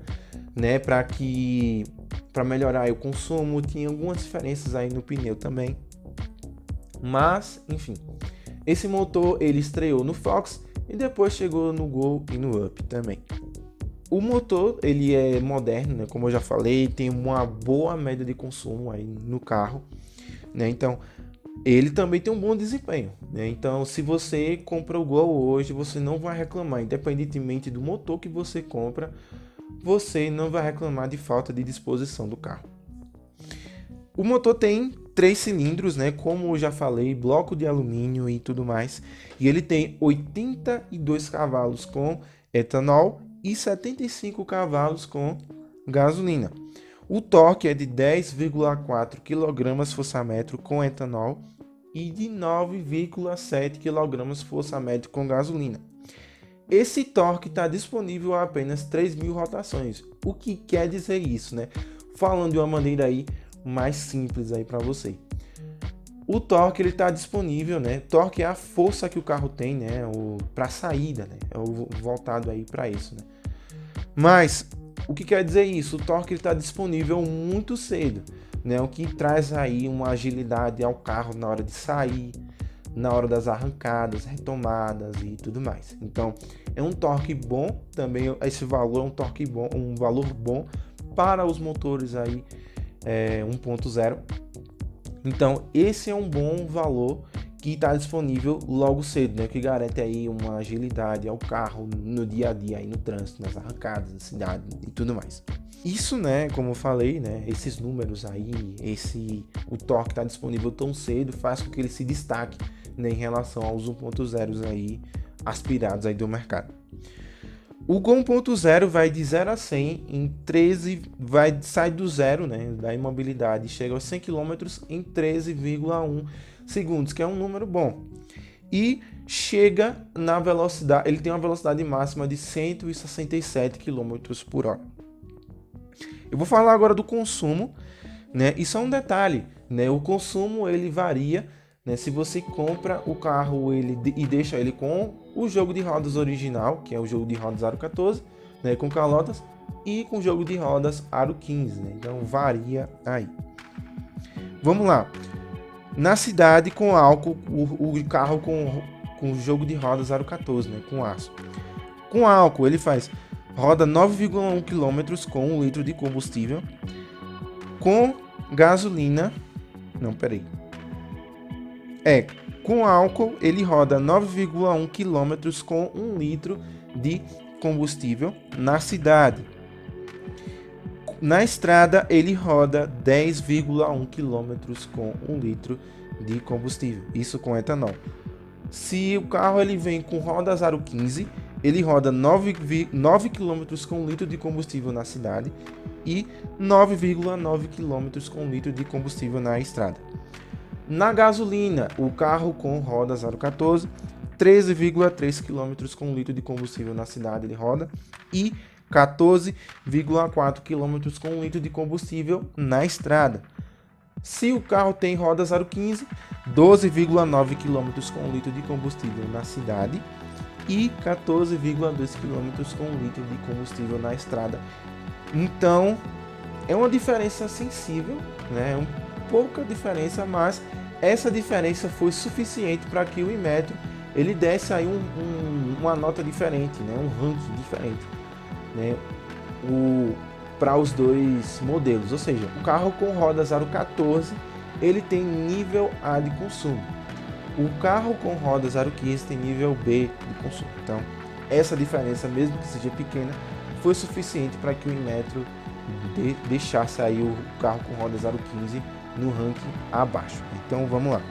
né? Para melhorar o consumo, tinha algumas diferenças aí no pneu também. Mas, enfim, esse motor ele estreou no Fox e depois chegou no Gol e no Up também. O motor ele é moderno, né? Como eu já falei, tem uma boa média de consumo aí no carro, né? Então, ele também tem um bom desempenho, né? Então, se você compra o Gol hoje, você não vai reclamar, independentemente do motor que você compra. você não vai reclamar de falta de disposição do carro. O motor tem 3 cilindros, né? Como eu já falei, bloco de alumínio e tudo mais. E ele tem 82 cavalos com etanol e 75 cavalos com gasolina. O torque é de 10,4 kgfm com etanol e de 9,7 kgfm com gasolina. Esse torque está disponível a apenas 3.000 rotações. O que quer dizer isso, né? Falando de uma maneira aí mais simples aí para você. O torque ele está disponível, né? Torque é a força que o carro tem, né? Para saída, né? É voltado aí para isso, né? Mas o que quer dizer isso? O torque está disponível muito cedo, né? O que traz aí uma agilidade ao carro na hora de sair, na hora das arrancadas, retomadas e tudo mais. Então, é um torque bom também. Esse valor é um torque bom, um valor bom para os motores aí 1.0. Então, esse é um bom valor que está disponível logo cedo, né? Que garante aí uma agilidade ao carro no dia a dia, aí no trânsito, nas arrancadas, na cidade e tudo mais. Isso, né, como eu falei, né, esses números aí, o torque está disponível tão cedo faz com que ele se destaque, né, em relação aos 1.0 aí aspirados aí do mercado. O Gol 1.0 vai de 0 a 100 em 13, sai do zero, né, da imobilidade, chega aos 100 km em 13,1 segundos, que é um número bom. E chega na velocidade, ele tem uma velocidade máxima de 167 km por hora. Eu vou falar agora do consumo, né? Isso é um detalhe, né? O consumo ele varia, né? Se você compra o carro e deixa ele com o jogo de rodas original, que é o jogo de rodas Aro 14, né? Com calotas, e com o jogo de rodas Aro 15, né? Então varia aí. Vamos lá. Na cidade com álcool, o carro com o jogo de rodas Aro 14, né? Com aço. Com álcool ele roda 9,1 km com 1 litro de combustível. Com gasolina... Não, peraí. Com álcool, ele roda 9,1 km com 1 litro de combustível na cidade. Na estrada, ele roda 10,1 km com 1 litro de combustível. Isso com etanol. Se o carro ele vem com rodas Aro 15, ele roda 9 km com 1 litro de combustível na cidade e 9,9 km com 1 litro de combustível na estrada. Na gasolina, o carro com rodas Aro 14, 13,3 km com 1 litro de combustível na cidade ele roda e 14,4 km com 1 litro de combustível na estrada. Se o carro tem rodas Aro 15, 12,9 km com 1 litro de combustível na cidade e 14,2 km com 1 litro de combustível na estrada. Então, é uma diferença sensível, né? É pouca diferença, mas essa diferença foi suficiente para que o Inmetro ele desse aí uma nota diferente, né? Um ranking diferente, né? Para os dois modelos, ou seja, o carro com rodas Aro 14 ele tem nível A de consumo, o carro com rodas Aro 15 tem nível B de consumo. Então essa diferença, mesmo que seja pequena, foi suficiente para que o Inmetro deixasse aí o carro com rodas Aro 15 no ranking abaixo. Então vamos lá.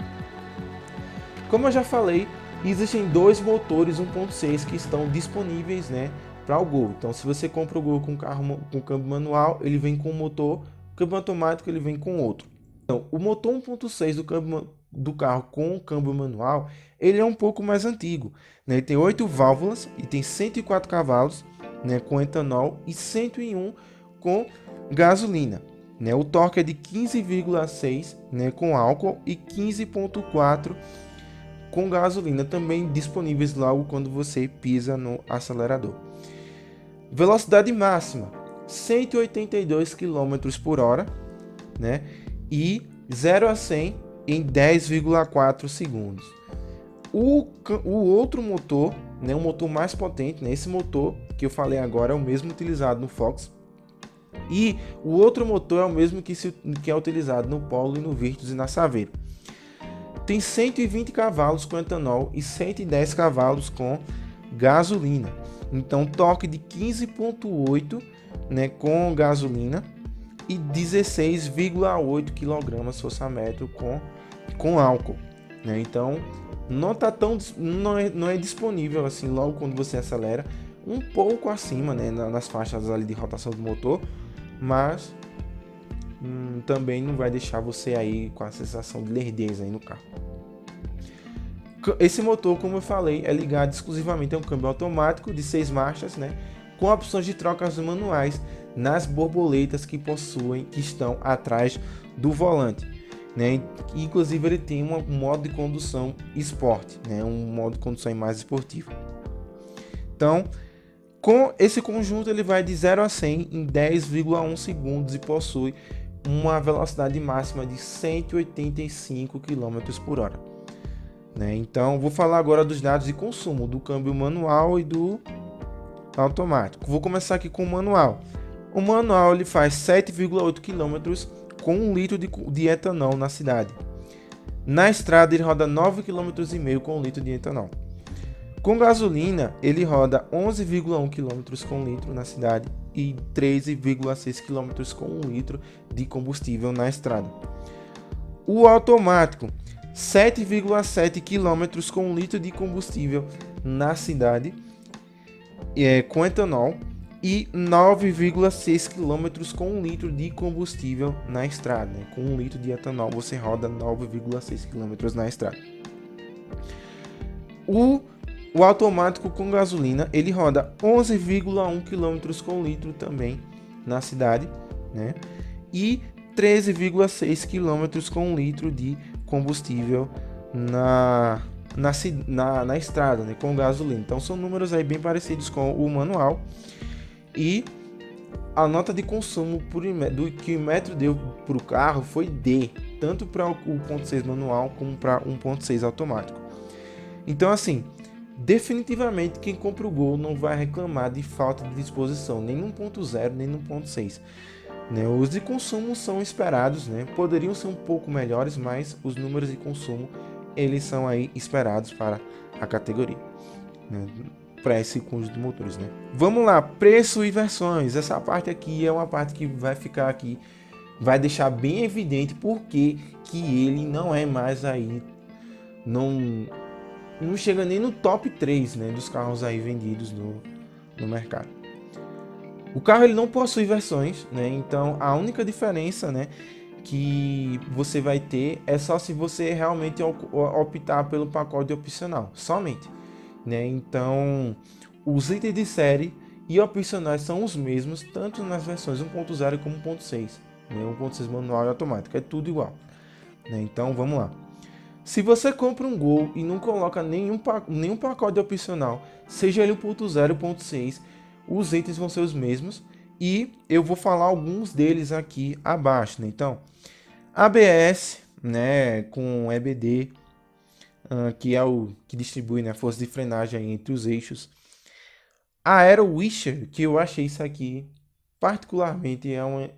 Como eu já falei, existem dois motores 1.6 que estão disponíveis, né, para o Gol. Então, se você compra o Gol com carro com câmbio manual, ele vem com um motor, câmbio automático ele vem com outro. Então, o motor 1.6 do carro com câmbio manual, ele é um pouco mais antigo, né? Ele tem 8 válvulas e tem 104 cavalos, né, com etanol e 101 com gasolina, né? O torque é de 15,6, né, com álcool e 15,4 com gasolina, também disponíveis logo quando você pisa no acelerador. Velocidade máxima 182 km por hora, né? E 0 a 100 em 10,4 segundos. O outro motor, né, um motor mais potente, né? Esse motor que eu falei agora é o mesmo utilizado no Fox. E o outro motor é o mesmo que é utilizado no Polo e no Virtus e na Saveiro. Tem 120 cavalos com etanol e 110 cavalos com gasolina. Então, torque de 15,8 né, com gasolina e 16,8 kg força metro com álcool, né? Então não é disponível assim logo quando você acelera, um pouco acima, né, nas faixas ali de rotação do motor, mas também não vai deixar você aí com a sensação de lerdeza aí no carro. Esse motor, como eu falei, é ligado exclusivamente a um câmbio automático de 6 marchas, né, com opções de trocas manuais nas borboletas que estão atrás do volante, né? Inclusive ele tem um modo de condução Sport, né, um modo de condução mais esportivo. Então, com esse conjunto ele vai de 0 a 100 em 10,1 segundos e possui uma velocidade máxima de 185 km por hora. Né? Então, vou falar agora dos dados de consumo do câmbio manual e do automático. Vou começar aqui com o manual. O manual ele faz 7,8 km com 1 litro de etanol na cidade. Na estrada ele roda 9,5 km com 1 litro de etanol. Com gasolina ele roda 11,1 km com 1 litro na cidade e 13,6 km com 1 litro de combustível na estrada. O automático 7,7 km com 1 litro de combustível na cidade com etanol e 9,6 km com 1 litro de combustível na estrada. Com 1 litro de etanol você roda 9,6 km na estrada. O automático com gasolina ele roda 11,1 km com 1 litro também na cidade, né? E 13,6 km com 1 litro de combustível na estrada, né, com gasolina. Então são números aí bem parecidos com o manual. E a nota de consumo do que o Metro deu para o carro foi D, tanto para o 1.6 manual como para 1.6 automático. Então assim, definitivamente quem compra o Gol não vai reclamar de falta de disposição, nem no 1.0 nem no 1.6. Né? Os de consumo são esperados, né? Poderiam ser um pouco melhores, mas os números de consumo eles são aí esperados para a categoria, né? Para esse conjunto de motores, né? Vamos lá, preço e versões. Essa parte aqui é uma parte que vai ficar aqui, vai deixar bem evidente porque que ele não é mais aí, não chega nem no top 3, né, dos carros aí vendidos no mercado. O carro ele não possui versões, né? Então a única diferença, né, que você vai ter é só se você realmente optar pelo pacote opcional, somente, né? Então os itens de série e opcionais são os mesmos tanto nas versões 1.0 como 1.6, né? 1.6 manual e automático, é tudo igual, né? Então vamos lá. Se você compra um Gol e não coloca nenhum pacote opcional, seja ele 1.0 ou 1.6, os itens vão ser os mesmos e eu vou falar alguns deles aqui abaixo, né? Então, ABS, né, com EBD, que é o que distribui, né, a força de frenagem entre os eixos. Aero Wisher, que eu achei isso aqui particularmente é uma...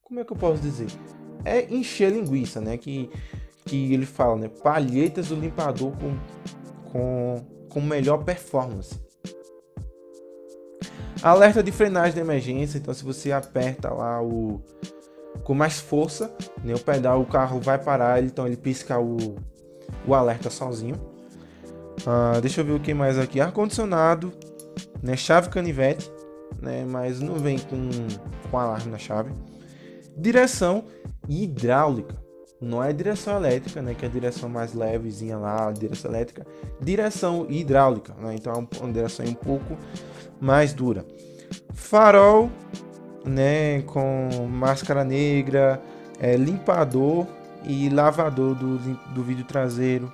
Como é que eu posso dizer? É encher linguiça, né? Que ele fala, né? Palhetas do limpador com melhor performance. Alerta de frenagem de emergência, então se você aperta lá com mais força, né, o pedal, o carro vai parar, então ele pisca o alerta sozinho. Deixa eu ver o que mais aqui. Ar-condicionado, né, chave canivete, né, mas não vem com alarme na chave. Direção hidráulica. Não é direção elétrica, né, que é a direção mais levezinha lá, a direção elétrica. Direção hidráulica, né, então é uma direção um pouco mais dura. Farol, né, com máscara negra, limpador e lavador do vidro traseiro.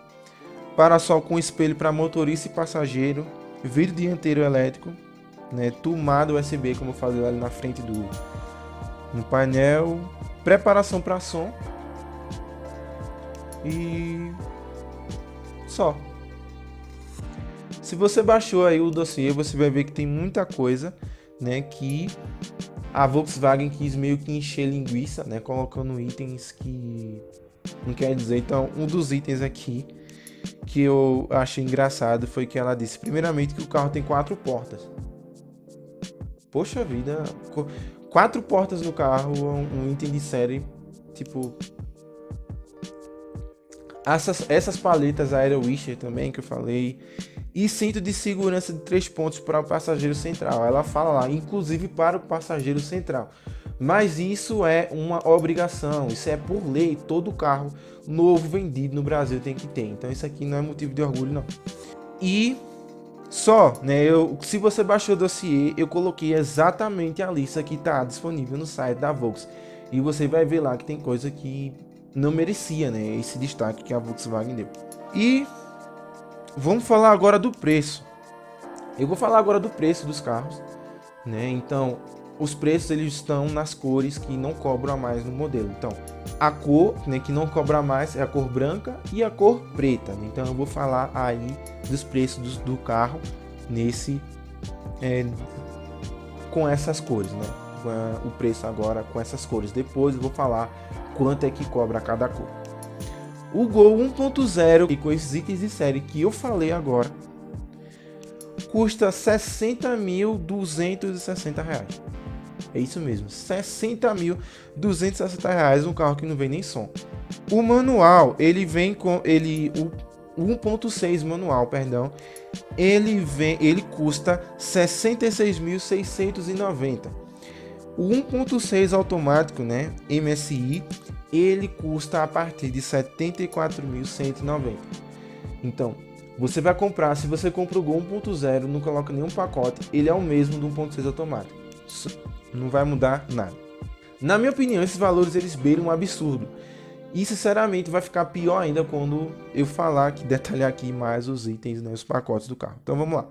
Parasol com espelho para motorista e passageiro. Vidro dianteiro elétrico, né, tomada USB, como eu falei ali na frente no painel. Preparação para som. E só. Se você baixou aí o dossiê, você vai ver que tem muita coisa, né, que a Volkswagen quis meio que encher linguiça, né, colocando itens que não quer dizer. Então, um dos itens aqui que eu achei engraçado foi que ela disse, primeiramente, que o carro tem 4 portas. Poxa vida, 4 portas no carro, um item de série, tipo... Essas paletas Aerowisher também, que eu falei. E cinto de segurança de 3 pontos para o passageiro central. Ela fala lá, inclusive para o passageiro central. Mas isso é uma obrigação, isso é por lei. Todo carro novo vendido no Brasil tem que ter. Então isso aqui não é motivo de orgulho, não. E só, né, se você baixou o dossiê, eu coloquei exatamente a lista que está disponível no site da Volks. E você vai ver lá que tem coisa que não merecia, né, esse destaque que a Volkswagen deu. E vamos falar agora do preço. Eu vou falar agora do preço dos carros, né? Então, os preços eles estão nas cores que não cobram a mais no modelo. Então, a cor, né, que não cobra a mais é a cor branca e a cor preta. Então, eu vou falar aí dos preços do carro nesse com essas cores, né? O preço agora com essas cores. Depois eu vou falar quanto é que cobra cada cor. O Gol 1.0 e com esses itens de série que eu falei agora custa R$ 60.260. É isso mesmo, R$ 60.260, um carro que não vem nem som. O manual, ele vem com o 1.6 manual, perdão, ele custa R$ 66.690. O 1.6 automático, né, MSI, ele custa a partir de R$ 74.190. Então, você vai comprar, se você compra o Gol 1.0, não coloca nenhum pacote, ele é o mesmo do 1.6 automático. Não vai mudar nada. Na minha opinião, esses valores eles beiram um absurdo. E sinceramente vai ficar pior ainda quando eu falar que detalhar aqui mais os itens, né, os pacotes do carro. Então vamos lá.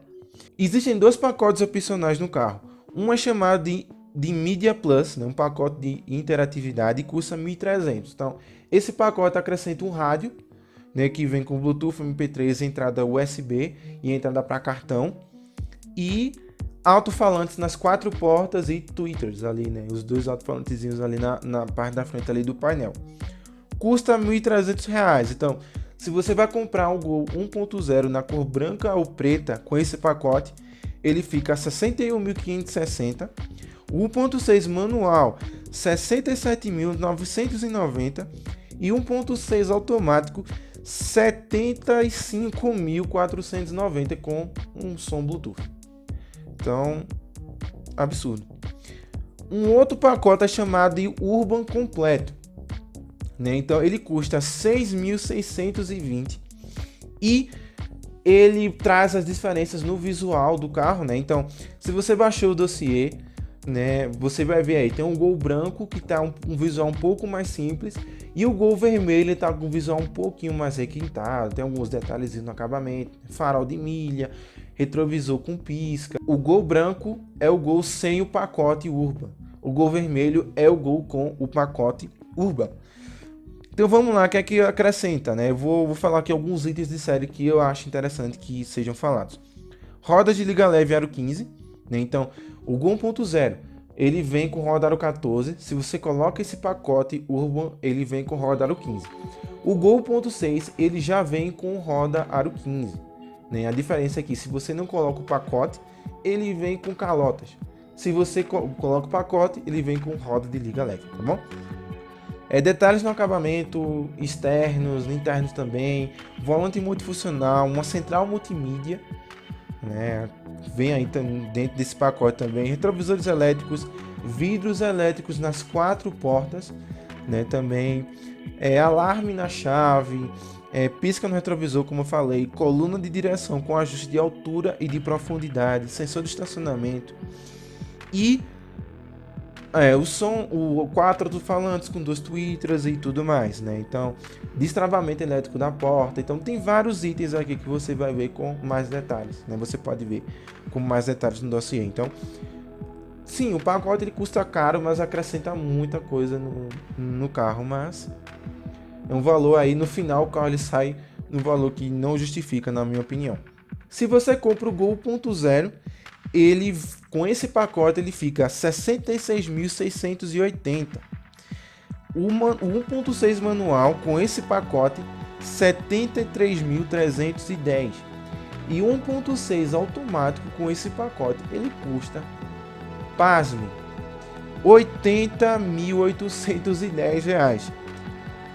Existem 2 pacotes opcionais no carro. Um é chamado de Media Plus, né, um pacote de interatividade, e custa R$ 1.300. Então, esse pacote acrescenta um rádio, né, que vem com Bluetooth, MP3, entrada USB e entrada para cartão, e alto-falantes nas 4 portas e tweeters ali, né, os 2 alto-falantezinhos ali na parte da frente ali do painel. Custa R$ 1.300. Então, se você vai comprar um Gol 1.0 na cor branca ou preta com esse pacote, ele fica a R$ 61.560. O 1.6 manual, R$ 67.990. E 1.6 automático, R$ 75.490 com um som Bluetooth. Então, absurdo. Um outro pacote é chamado de Urban completo, né? Então, ele custa R$ 6.620 e ele traz as diferenças no visual do carro, né? Então, se você baixou o dossiê, né, você vai ver aí, tem um Gol branco que tá um visual um pouco mais simples, e o Gol vermelho tá com um visual um pouquinho mais requintado, tem alguns detalhes no acabamento, farol de milha, retrovisor com pisca. O Gol branco é o Gol sem o pacote Urban, o Gol vermelho é o Gol com o pacote Urban. Então vamos lá, o que é que acrescenta, né? Eu vou falar aqui alguns itens de série que eu acho interessante que sejam falados. Rodas de liga leve aro 15, né? Então, o Gol 1.0, ele vem com roda aro 14. Se você coloca esse pacote Urban, ele vem com roda aro 15. O Gol 1.6, ele já vem com roda aro 15, né? A diferença é que se você não coloca o pacote, ele vem com calotas. Se você coloca o pacote, ele vem com roda de liga leve, tá bom? Detalhes no acabamento, externos, internos também, volante multifuncional, uma central multimídia, né? Vem aí dentro desse pacote também, retrovisores elétricos, vidros elétricos nas 4 portas, né? Também alarme na chave, pisca no retrovisor, como eu falei, coluna de direção com ajuste de altura e de profundidade, sensor de estacionamento e o som, 4 alto-falantes com 2 tweeters e tudo mais, né? Então, destravamento elétrico da porta. Então, tem vários itens aqui que você vai ver com mais detalhes, né? Você pode ver com mais detalhes no dossiê. Então, sim, o pacote ele custa caro, mas acrescenta muita coisa no carro, mas é um valor aí, no final o carro ele sai no valor que não justifica, na minha opinião. Se você compra o Gol 1.0, ele com esse pacote ele fica a 66.680. O 1.6 manual com esse pacote 73.310. E o 1.6 automático com esse pacote ele custa pasme, R$ 80.810.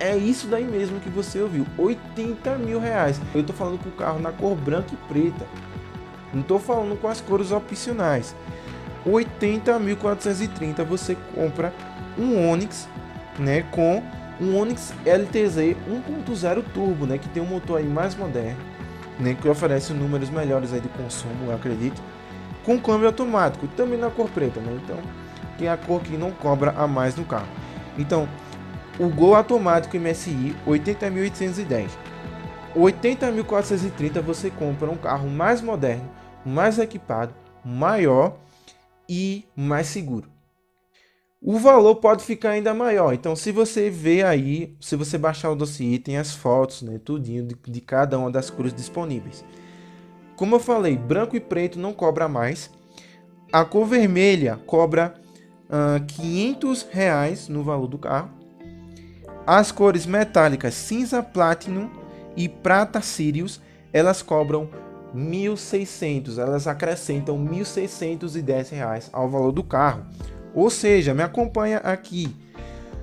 É isso daí mesmo que você ouviu, R$ 80 mil. Eu tô falando com o carro na cor branca e preta, não tô falando com as cores opcionais. 80.430 você compra um Onix, né, com um Onix LTZ 1.0 turbo, né, que tem um motor aí mais moderno, né, que oferece números melhores aí de consumo, eu acredito, com câmbio automático, também na cor preta, né, então que é a cor que não cobra a mais no carro. Então, o Gol automático MSI 80.810, 80.430 você compra um carro mais moderno, mais equipado, maior e mais seguro. O valor pode ficar ainda maior. Então, se você ver aí, se você baixar o dossiê, tem as fotos, né, tudinho de cada uma das cores disponíveis. Como eu falei, branco e preto não cobra mais. A cor vermelha cobra R$ 500 no valor do carro. As cores metálicas cinza Platinum e prata Sirius, elas cobram 1.600, elas acrescentam R$ 1.610 ao valor do carro. Ou seja, me acompanha aqui.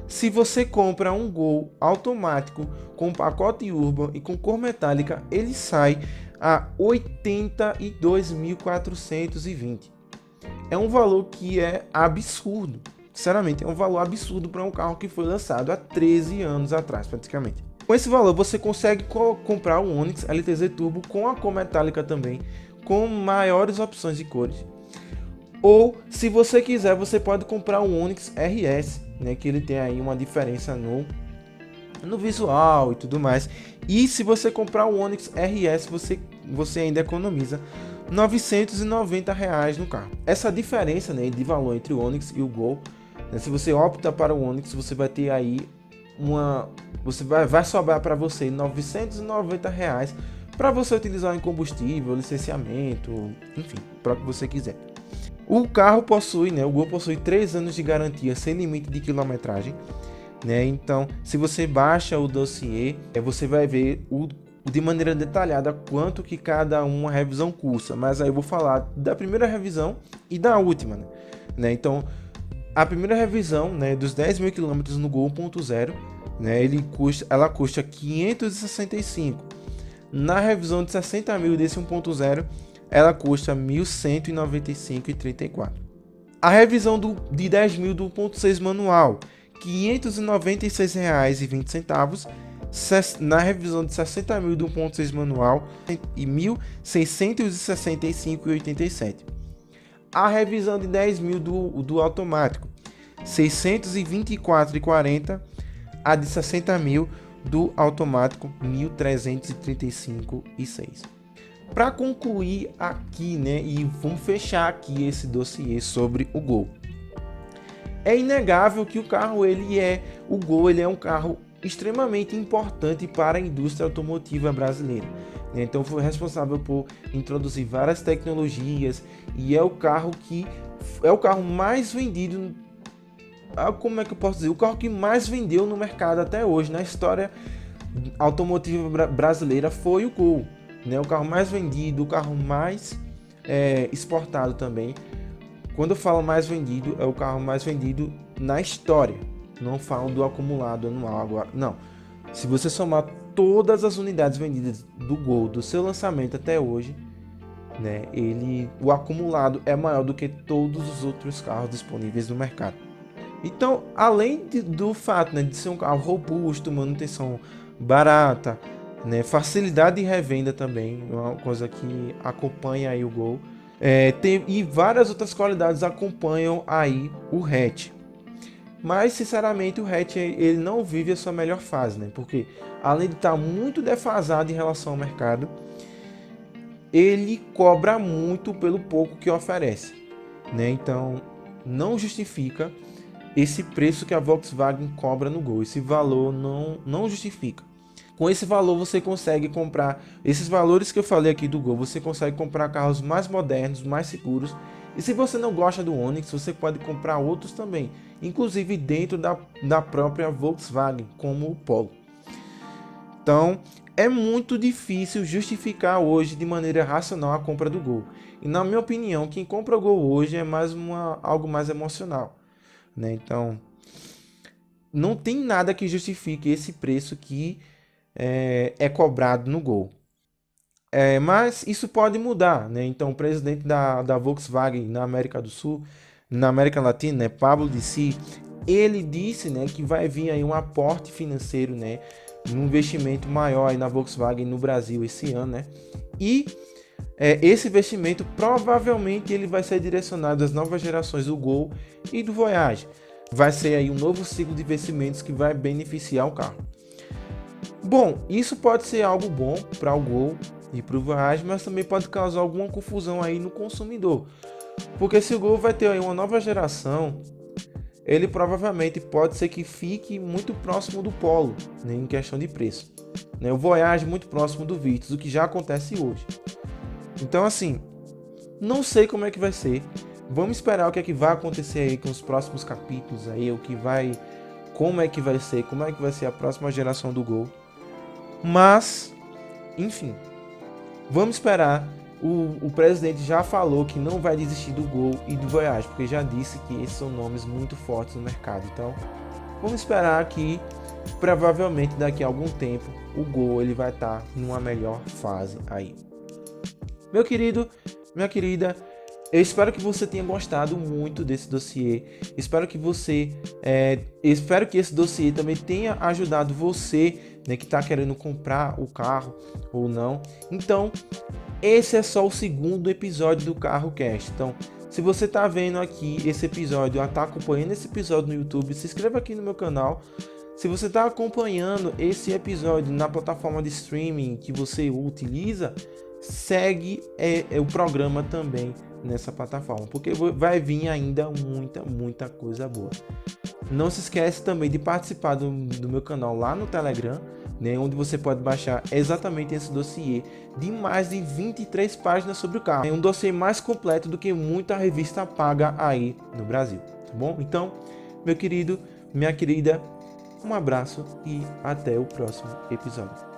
Se você compra um Gol automático com pacote Urban e com cor metálica, ele sai a 82.420. É um valor que é absurdo. Sinceramente, é um valor absurdo para um carro que foi lançado há 13 anos atrás, praticamente. Com esse valor, você consegue comprar um Onix LTZ Turbo com a cor metálica também, com maiores opções de cores. Ou, se você quiser, você pode comprar um Onix RS, né, que ele tem aí uma diferença no visual e tudo mais. E se você comprar um Onix RS, você ainda economiza R$ 990 no carro. Essa diferença, né, de valor entre o Onix e o Gol, né, se você opta para o Onix, você vai ter aí vai sobrar para você R$ 990 para você utilizar em combustível, licenciamento, enfim, para o que você quiser. O carro possui, né, o Gol possui 3 anos de garantia sem limite de quilometragem, né? Então, se você baixa o dossiê, você vai ver de maneira detalhada quanto que cada uma revisão custa. Mas aí eu vou falar da primeira revisão e da última, né? Então, a primeira revisão, né, dos 10.000 km no Gol 1.0, né, ela custa 565. Na revisão de 60.000 desse 1.0, ela custa 1.195,34. A revisão de 10.000 do 1.6 manual, R$ 596,20. Na revisão de 60.000 do 1.6 manual, R$ 1.665,87. A revisão de 10.000 do automático, R$ 624,40. A de 60.000 do automático, R$ 1.335,06. Para concluir aqui, né, e vamos fechar aqui esse dossiê sobre o Gol. É inegável que o Gol é um carro extremamente importante para a indústria automotiva brasileira. Então foi responsável por introduzir várias tecnologias e é o carro mais vendido. Como é que eu posso dizer? O carro que mais vendeu no mercado até hoje, na história automotiva brasileira, foi o Gol. Né, o carro mais vendido, o carro mais exportado também. Quando eu falo mais vendido, é o carro mais vendido na história. Não falo do acumulado anual agora. Não. Se você somar todas as unidades vendidas do Gol, do seu lançamento até hoje, né, o acumulado é maior do que todos os outros carros disponíveis no mercado. Então, além do fato, né, de ser um carro robusto, manutenção barata, né, facilidade de revenda também, uma coisa que acompanha aí o Gol, e várias outras qualidades acompanham aí o hatch. Mas sinceramente o hatch ele não vive a sua melhor fase, né? Porque além de estar muito defasado em relação ao mercado, ele cobra muito pelo pouco que oferece, né? Então não justifica esse preço que a Volkswagen cobra no Gol. Esse valor não justifica. Com esse valor você consegue comprar, esses valores que eu falei aqui do Gol, você consegue comprar carros mais modernos, mais seguros. E se você não gosta do Onix, você pode comprar outros também, inclusive dentro da própria Volkswagen, como o Polo. Então, é muito difícil justificar hoje de maneira racional a compra do Gol. E na minha opinião, quem compra o Gol hoje é mais algo mais emocional, né? Então, não tem nada que justifique esse preço que é cobrado no Gol. Mas isso pode mudar, né? Então, o presidente da Volkswagen na América do Sul, na América Latina, né, Pablo Dicey, ele disse, né, que vai vir aí um aporte financeiro, né, um investimento maior aí na Volkswagen no Brasil esse ano, né? E esse investimento provavelmente ele vai ser direcionado às novas gerações do Gol e do Voyage. Vai ser aí um novo ciclo de investimentos que vai beneficiar o carro. Bom, isso pode ser algo bom para o Gol e para o Voyage, mas também pode causar alguma confusão aí no consumidor. Porque se o Gol vai ter aí uma nova geração, ele provavelmente pode ser que fique muito próximo do Polo, né, em questão de preço. Né, o Voyage muito próximo do Virtus, o que já acontece hoje. Então assim, não sei como é que vai ser. Vamos esperar o que é que vai acontecer aí com os próximos capítulos aí, como é que vai ser a próxima geração do Gol. Mas, enfim, vamos esperar. O presidente já falou que não vai desistir do Gol e do Voyage, porque já disse que esses são nomes muito fortes no mercado. Então, vamos esperar que provavelmente daqui a algum tempo o Gol ele vai estar numa melhor fase aí. Meu querido, minha querida, eu espero que você tenha gostado muito desse dossiê. Espero que esse dossiê também tenha ajudado você, né, que está querendo comprar o carro ou não. Então, esse é só o segundo episódio do Carro Cast. Então, se você está vendo aqui esse episódio, está acompanhando esse episódio no YouTube, se inscreva aqui no meu canal. Se você está acompanhando esse episódio na plataforma de streaming que você utiliza, segue o programa também nessa plataforma, porque vai vir ainda muita coisa boa. Não se esquece também de participar do meu canal lá no Telegram, né, onde você pode baixar exatamente esse dossiê de mais de 23 páginas sobre o carro. É um dossiê mais completo do que muita revista paga aí no Brasil, tá bom? Então, meu querido, minha querida, um abraço e até o próximo episódio.